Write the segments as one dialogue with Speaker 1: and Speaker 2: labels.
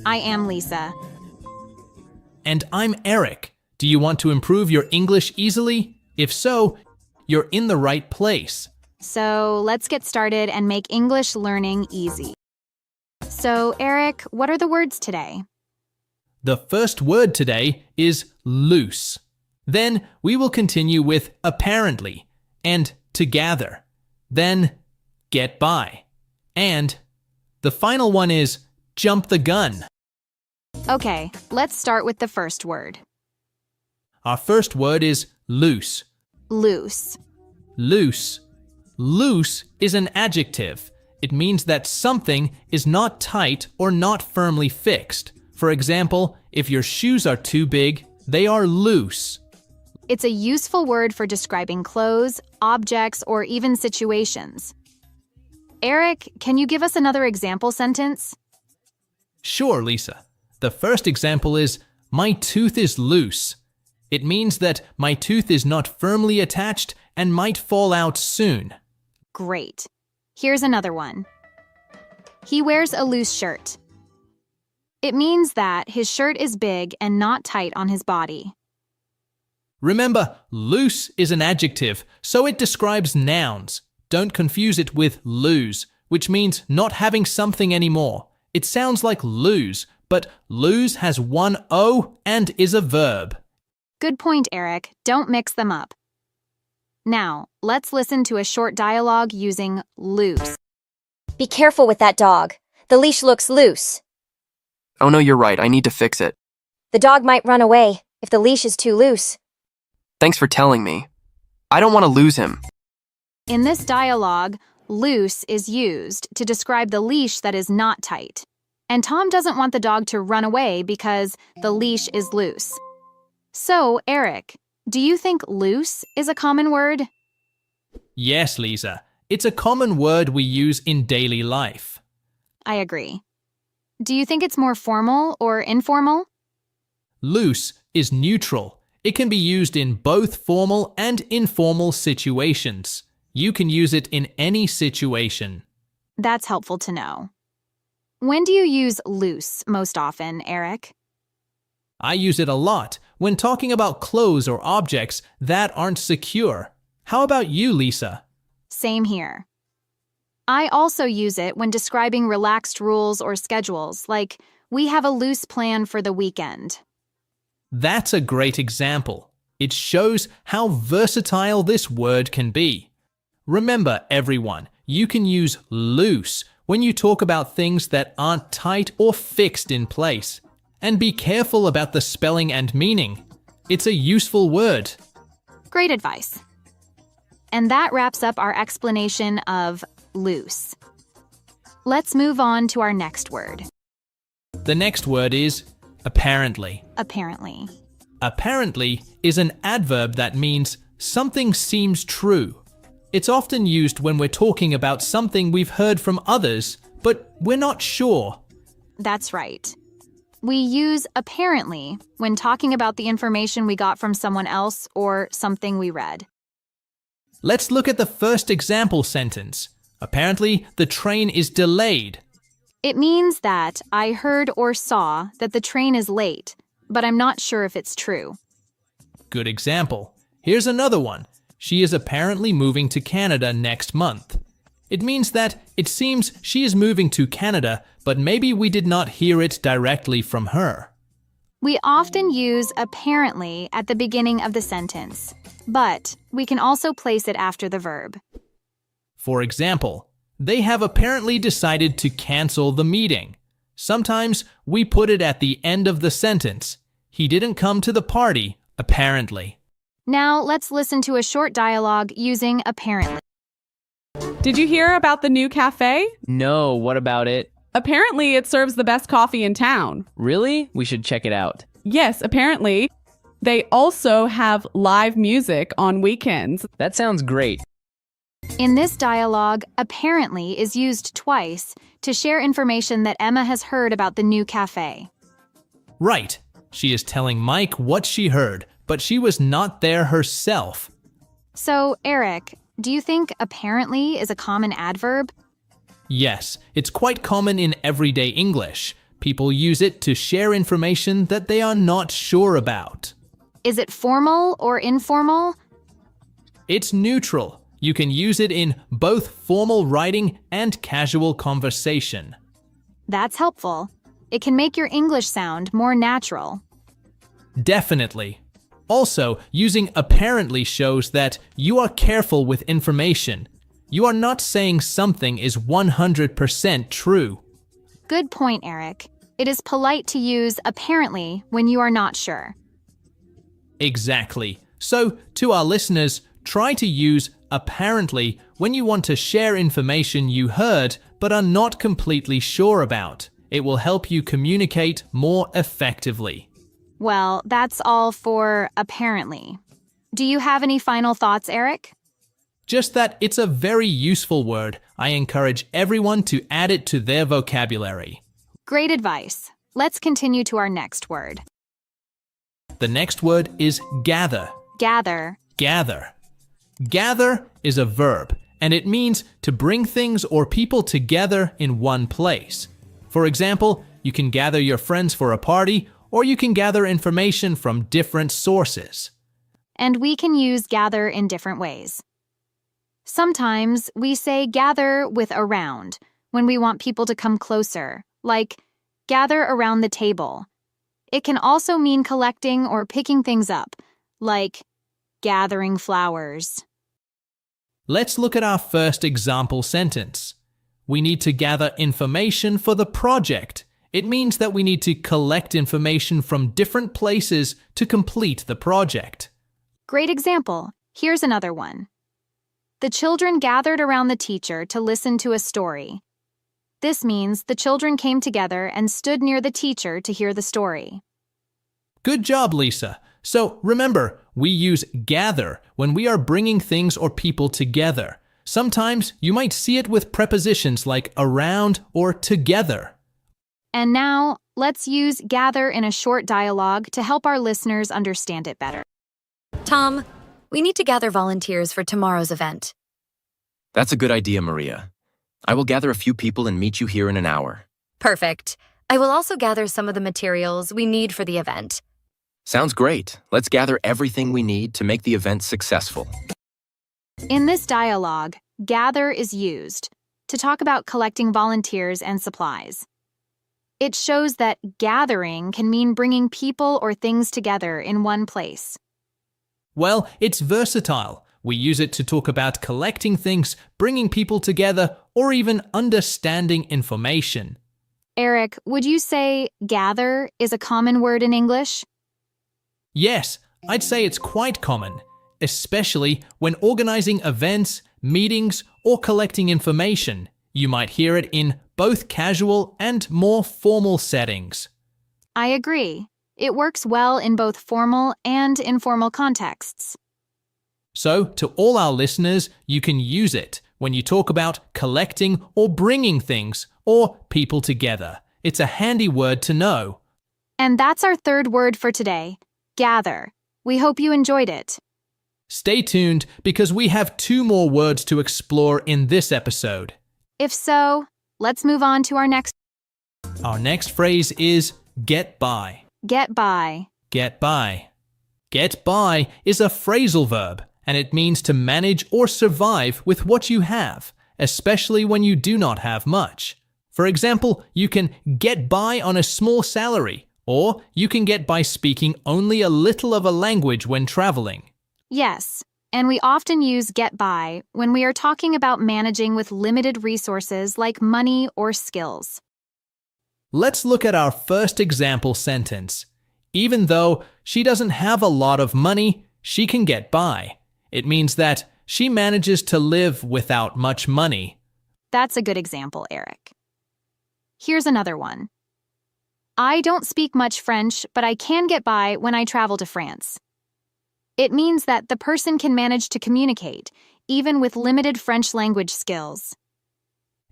Speaker 1: I am Lisa.
Speaker 2: And I'm Eric. Do you want to improve your English easily? If so, you're in the right place.
Speaker 1: So let's get started and make English learning easy. So, Eric, what are the words today?
Speaker 2: The first word today is loose. Then we will continue with apparently and together. Then get by. And the final one is jump the gun.
Speaker 1: Okay, let's start with the first word.
Speaker 2: Our first word is loose.
Speaker 1: Loose.
Speaker 2: Loose. Loose is an adjective. It means that something is not tight or not firmly fixed. For example, if your shoes are too big, they are loose.
Speaker 1: It's a useful word for describing clothes, objects, or even situations. Eric, can you give us another example sentence?
Speaker 2: Sure, Lisa. The first example is, my tooth is loose. It means that my tooth is not firmly attached and might fall out soon.
Speaker 1: Great. Here's another one. He wears a loose shirt. It means that his shirt is big and not tight on his body.
Speaker 2: Remember, loose is an adjective, so it describes nouns. Don't confuse it with lose, which means not having something anymore. It sounds like lose, but lose has one O and is a verb.
Speaker 1: Good point, Eric. Don't mix them up. Now, let's listen to a short dialogue using loose.
Speaker 3: Be careful with that dog. The leash looks loose.
Speaker 4: Oh no, you're right. I need to fix it.
Speaker 3: The dog might run away if the leash is too loose.
Speaker 4: Thanks for telling me. I don't want to lose him.
Speaker 1: In this dialogue, loose is used to describe the leash that is not tight. And Tom doesn't want the dog to run away because the leash is loose. So, Eric, do you think loose is a common word?
Speaker 2: Yes, Lisa. It's a common word we use in daily life.
Speaker 1: I agree. Do you think it's more formal or informal?
Speaker 2: Loose is neutral. It can be used in both formal and informal situations. You can use it in any situation.
Speaker 1: That's helpful to know. When do you use loose most often, Eric?
Speaker 2: I use it a lot when talking about clothes or objects that aren't secure. How about you, Lisa?
Speaker 1: Same here. I also use it when describing relaxed rules or schedules, like we have a loose plan for the weekend.
Speaker 2: That's a great example. It shows how versatile this word can be. Remember, everyone, you can use loose when you talk about things that aren't tight or fixed in place. And be careful about the spelling and meaning. It's a useful word.
Speaker 1: Great advice. And that wraps up our explanation of loose. Let's move on to our next word.
Speaker 2: The next word is apparently.
Speaker 1: Apparently.
Speaker 2: Apparently is an adverb that means something seems true. It's often used when we're talking about something we've heard from others, but we're not sure.
Speaker 1: That's right. We use apparently when talking about the information we got from someone else or something we read.
Speaker 2: Let's look at the first example sentence. Apparently, the train is delayed.
Speaker 1: It means that I heard or saw that the train is late, but I'm not sure if it's true.
Speaker 2: Good example. Here's another one. She is apparently moving to Canada next month. It means that it seems she is moving to Canada, but maybe we did not hear it directly from her.
Speaker 1: We often use apparently at the beginning of the sentence, but we can also place it after the verb.
Speaker 2: For example, they have apparently decided to cancel the meeting. Sometimes we put it at the end of the sentence. He didn't come to the party, apparently.
Speaker 1: Now let's listen to a short dialogue using apparently.
Speaker 5: Did you hear about the new cafe?
Speaker 6: No, what about it?
Speaker 5: Apparently, it serves the best coffee in town.
Speaker 6: Really? We should check it out.
Speaker 5: Yes, apparently. They also have live music on weekends.
Speaker 6: That sounds great.
Speaker 1: In this dialogue, apparently is used twice to share information that Emma has heard about the new cafe.
Speaker 2: Right. She is telling Mike what she heard, but she was not there herself.
Speaker 1: So, Eric, do you think apparently is a common adverb?
Speaker 2: Yes, it's quite common in everyday English. People use it to share information that they are not sure about.
Speaker 1: Is it formal or informal?
Speaker 2: It's neutral. You can use it in both formal writing and casual conversation.
Speaker 1: That's helpful. It can make your English sound more natural.
Speaker 2: Definitely. Also, using apparently shows that you are careful with information. You are not saying something is 100% true.
Speaker 1: Good point, Eric. It is polite to use apparently when you are not sure.
Speaker 2: Exactly. So, to our listeners, try to use apparently when you want to share information you heard but are not completely sure about. It will help you communicate more effectively.
Speaker 1: Well, that's all for apparently. Do you have any final thoughts, Eric?
Speaker 2: Just that it's a very useful word. I encourage everyone to add it to their vocabulary.
Speaker 1: Great advice. Let's continue to our next word.
Speaker 2: The next word is gather.
Speaker 1: Gather.
Speaker 2: Gather. Gather is a verb, and it means to bring things or people together in one place. For example, you can gather your friends for a party, or you can gather information from different sources.
Speaker 1: And we can use gather in different ways. Sometimes we say gather with around when we want people to come closer, like gather around the table. It can also mean collecting or picking things up, like gathering flowers.
Speaker 2: Let's look at our first example sentence. We need to gather information for the project. It means that we need to collect information from different places to complete the project.
Speaker 1: Great example. Here's another one. The children gathered around the teacher to listen to a story. This means the children came together and stood near the teacher to hear the story.
Speaker 2: Good job, Lisa. So remember, we use gather when we are bringing things or people together. Sometimes you might see it with prepositions like around or together.
Speaker 1: And now, let's use gather in a short dialogue to help our listeners understand it better.
Speaker 7: Tom, we need to gather volunteers for tomorrow's event.
Speaker 8: That's a good idea, Maria. I will gather a few people and meet you here in an hour.
Speaker 7: Perfect. I will also gather some of the materials we need for the event.
Speaker 8: Sounds great. Let's gather everything we need to make the event successful.
Speaker 1: In this dialogue, gather is used to talk about collecting volunteers and supplies. It shows that gathering can mean bringing people or things together in one place.
Speaker 2: Well, it's versatile. We use it to talk about collecting things, bringing people together, or even understanding information.
Speaker 1: Eric, would you say gather is a common word in English?
Speaker 2: Yes, I'd say it's quite common, especially when organizing events, meetings, or collecting information. You might hear it in both casual and more formal settings.
Speaker 1: I agree. It works well in both formal and informal contexts.
Speaker 2: So, to all our listeners, you can use it when you talk about collecting or bringing things or people together. It's a handy word to know.
Speaker 1: And that's our third word for today, gather. We hope you enjoyed it.
Speaker 2: Stay tuned because we have 2 more words to explore in this episode.
Speaker 1: If so, let's move on to our next.
Speaker 2: Our next phrase is get by.
Speaker 1: Get by.
Speaker 2: Get by. Get by is a phrasal verb, and it means to manage or survive with what you have, especially when you do not have much. For example, you can get by on a small salary, or you can get by speaking only a little of a language when traveling.
Speaker 1: Yes, and we often use get by when we are talking about managing with limited resources like money or skills.
Speaker 2: Let's look at our first example sentence. Even though she doesn't have a lot of money, she can get by. It means that she manages to live without much money.
Speaker 1: That's a good example, Eric. Here's another one. I don't speak much French, but I can get by when I travel to France. It means that the person can manage to communicate, even with limited French language skills.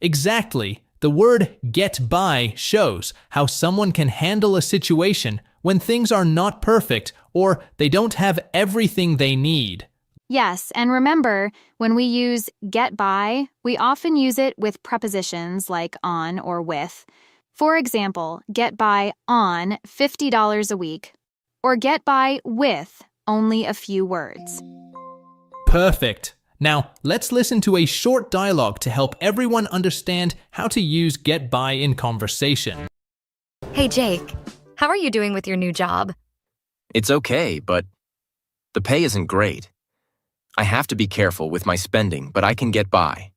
Speaker 2: Exactly. The word get by shows how someone can handle a situation when things are not perfect or they don't have everything they need.
Speaker 1: Yes, and remember, when we use get by, we often use it with prepositions like on or with. For example, get by on $50 a week, or get by with only a few words.
Speaker 2: Perfect. Now, let's listen to a short dialogue to help everyone understand how to use get by in conversation.
Speaker 7: Hey, Jake. How are you doing with your new job?
Speaker 8: It's okay, but the pay isn't great. I have to be careful with my spending, but I can get by.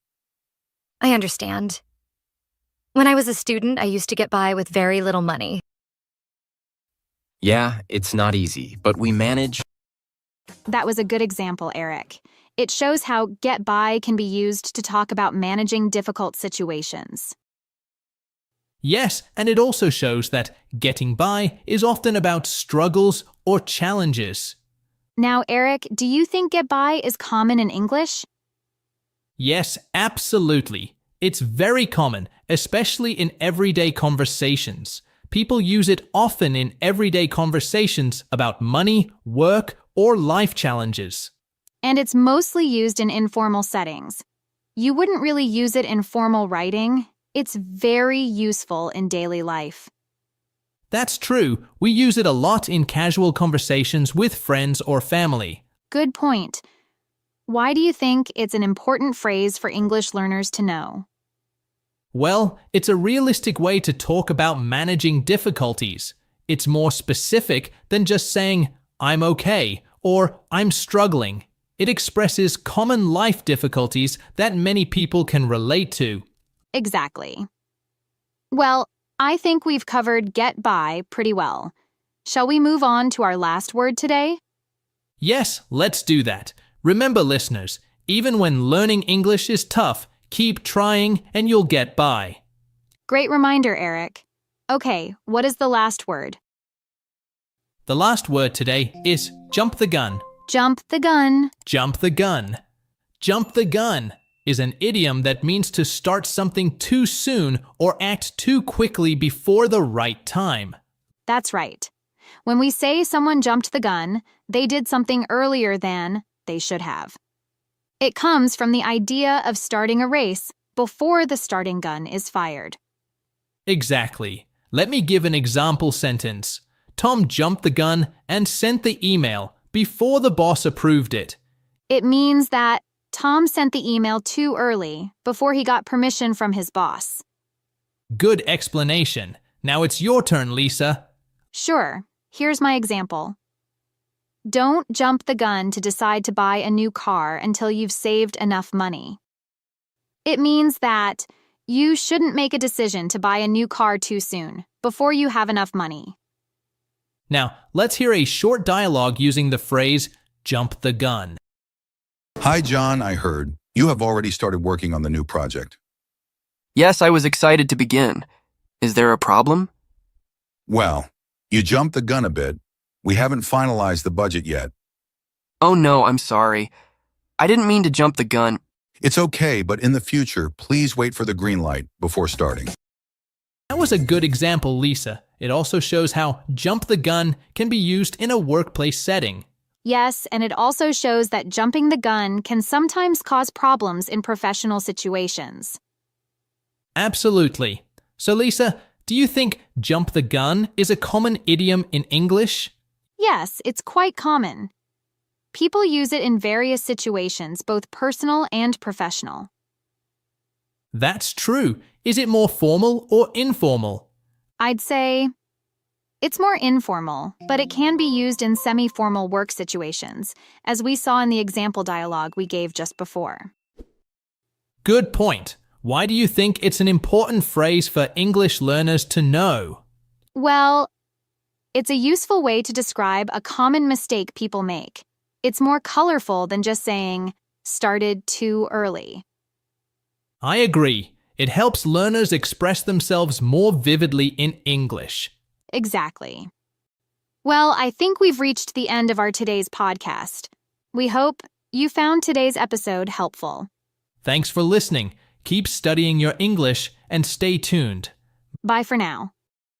Speaker 7: I understand. When I was a student, I used to get by with very little money.
Speaker 8: Yeah, it's not easy, but we manage.
Speaker 1: That was a good example, Eric. It shows how get by can be used to talk about managing difficult situations.
Speaker 2: Yes, and it also shows that getting by is often about struggles or challenges.
Speaker 1: Now, Eric, do you think get by is common in English?
Speaker 2: Yes, absolutely. It's very common, especially in everyday conversations. People use it often in everyday conversations about money, work, or life challenges.
Speaker 1: And it's mostly used in informal settings. You wouldn't really use it in formal writing. It's very useful in daily life.
Speaker 2: That's true. We use it a lot in casual conversations with friends or family.
Speaker 1: Good point. Why do you think it's an important phrase for English learners to know?
Speaker 2: Well, it's a realistic way to talk about managing difficulties. It's more specific than just saying, I'm okay, or I'm struggling. It expresses common life difficulties that many people can relate to.
Speaker 1: Exactly. Well, I think we've covered get by pretty well. Shall we move on to our last word today?
Speaker 2: Yes, let's do that. Remember, listeners, even when learning English is tough, keep trying and you'll get by.
Speaker 1: Great reminder, Eric. Okay, what is the last word?
Speaker 2: The last word today is jump the gun.
Speaker 1: Jump the gun.
Speaker 2: Jump the gun. Jump the gun is an idiom that means to start something too soon or act too quickly before the right time.
Speaker 1: That's right. When we say someone jumped the gun, they did something earlier than they should have. It comes from the idea of starting a race before the starting gun is fired.
Speaker 2: Exactly. Let me give an example sentence. Tom jumped the gun and sent the email before the boss approved it.
Speaker 1: It means that Tom sent the email too early, before he got permission from his boss.
Speaker 2: Good explanation. Now it's your turn, Lisa.
Speaker 1: Sure, here's my example. Don't jump the gun to decide to buy a new car until you've saved enough money. It means that you shouldn't make a decision to buy a new car too soon, before you have enough money.
Speaker 2: Now, let's hear a short dialogue using the phrase, jump the gun.
Speaker 9: Hi, John, I heard. You have already started working on the new project.
Speaker 4: Yes, I was excited to begin. Is there a problem?
Speaker 9: Well, you jumped the gun a bit. We haven't finalized the budget yet.
Speaker 4: Oh no, I'm sorry. I didn't mean to jump the gun.
Speaker 9: It's okay, but in the future, please wait for the green light before starting.
Speaker 2: That was a good example, Lisa. It also shows how jump the gun can be used in a workplace setting.
Speaker 1: Yes, and it also shows that jumping the gun can sometimes cause problems in professional situations.
Speaker 2: Absolutely. So, Lisa, do you think jump the gun is a common idiom in English?
Speaker 1: Yes, it's quite common. People use it in various situations, both personal and professional.
Speaker 2: That's true. Is it more formal or informal?
Speaker 1: I'd say it's more informal, but it can be used in semi-formal work situations, as we saw in the example dialogue we gave just before.
Speaker 2: Good point. Why do you think it's an important phrase for English learners to know?
Speaker 1: Well, it's a useful way to describe a common mistake people make. It's more colorful than just saying, started too early.
Speaker 2: I agree. It helps learners express themselves more vividly in English.
Speaker 1: Exactly. Well, I think we've reached the end of our today's podcast. We hope you found today's episode helpful.
Speaker 2: Thanks for listening. Keep studying your English and stay tuned.
Speaker 1: Bye for now.